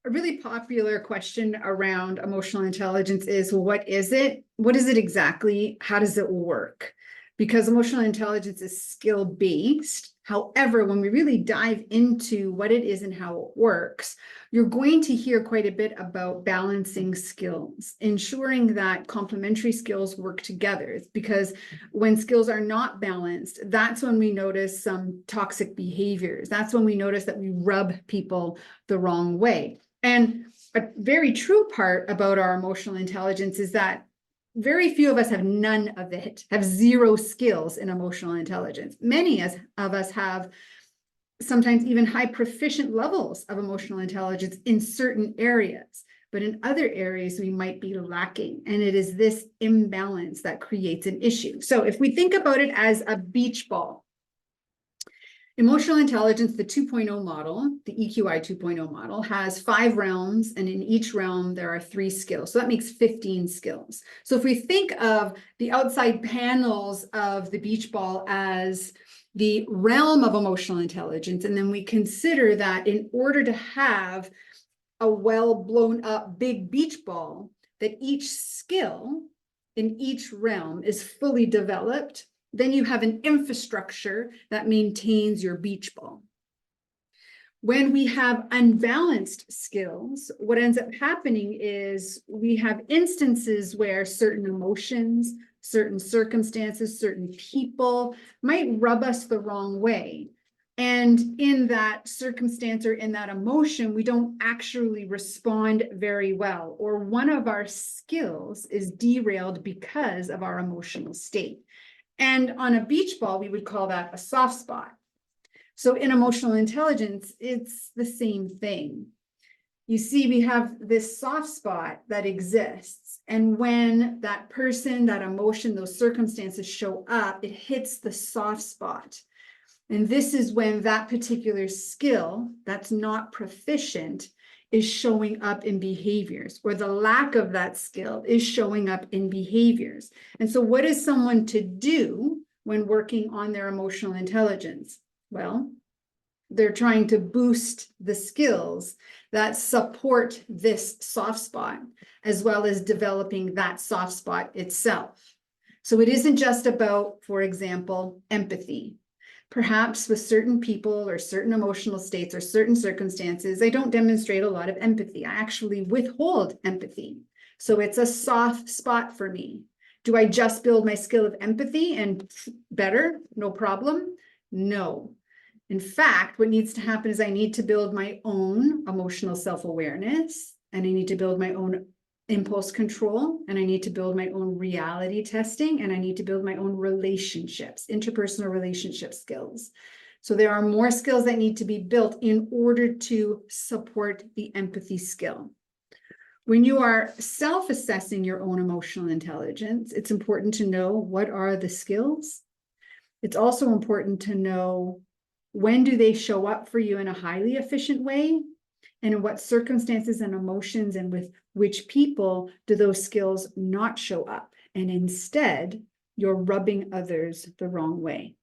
A really popular question around emotional intelligence is, well, what is it? What is it exactly? How does it work? Because emotional intelligence is skill-based. However, when we really dive into what it is and how it works, you're going to hear quite a bit about balancing skills, ensuring that complementary skills work together. Because when skills are not balanced, that's when we notice some toxic behaviors. That's when we notice that we rub people the wrong way. And a very true part about our emotional intelligence is that very few of us have none of it, have zero skills in emotional intelligence. Many of us have sometimes even high proficient levels of emotional intelligence in certain areas, but in other areas we might be lacking. And it is this imbalance that creates an issue. So if we think about it as a beach ball, emotional intelligence, the 2.0 model, the EQI 2.0 model, has 5 realms, and in each realm there are 3 skills. So that makes 15 skills. So if we think of the outside panels of the beach ball as the realm of emotional intelligence, and then we consider that in order to have a well blown up big beach ball, that each skill in each realm is fully developed, then you have an infrastructure that maintains your beach ball. When we have unbalanced skills, what ends up happening is we have instances where certain emotions, certain circumstances, certain people might rub us the wrong way. And in that circumstance or in that emotion, we don't actually respond very well, or one of our skills is derailed because of our emotional state. And on a beach ball, we would call that a soft spot. So in emotional intelligence, it's the same thing. You see, we have this soft spot that exists. And when that person, that emotion, those circumstances show up, it hits the soft spot. And this is when that particular skill that's not proficient is showing up in behaviors, or the lack of that skill is showing up in behaviors. And so what is someone to do when working on their emotional intelligence? Well, they're trying to boost the skills that support this soft spot, as well as developing that soft spot itself. So it isn't just about, for example, empathy. Perhaps with certain people or certain emotional states or certain circumstances, I don't demonstrate a lot of empathy. I actually withhold empathy. So it's a soft spot for me. Do I just build my skill of empathy and better? No problem? No. In fact, what needs to happen is I need to build my own emotional self-awareness, and I need to build my own impulse control, and I need to build my own reality testing, and I need to build my own relationships, interpersonal relationship skills. So there are more skills that need to be built in order to support the empathy skill. When you are self-assessing your own emotional intelligence, it's important to know what are the skills. It's also important to know when do they show up for you in a highly efficient way, and in what circumstances and emotions and with which people do those skills not show up, and instead you're rubbing others the wrong way.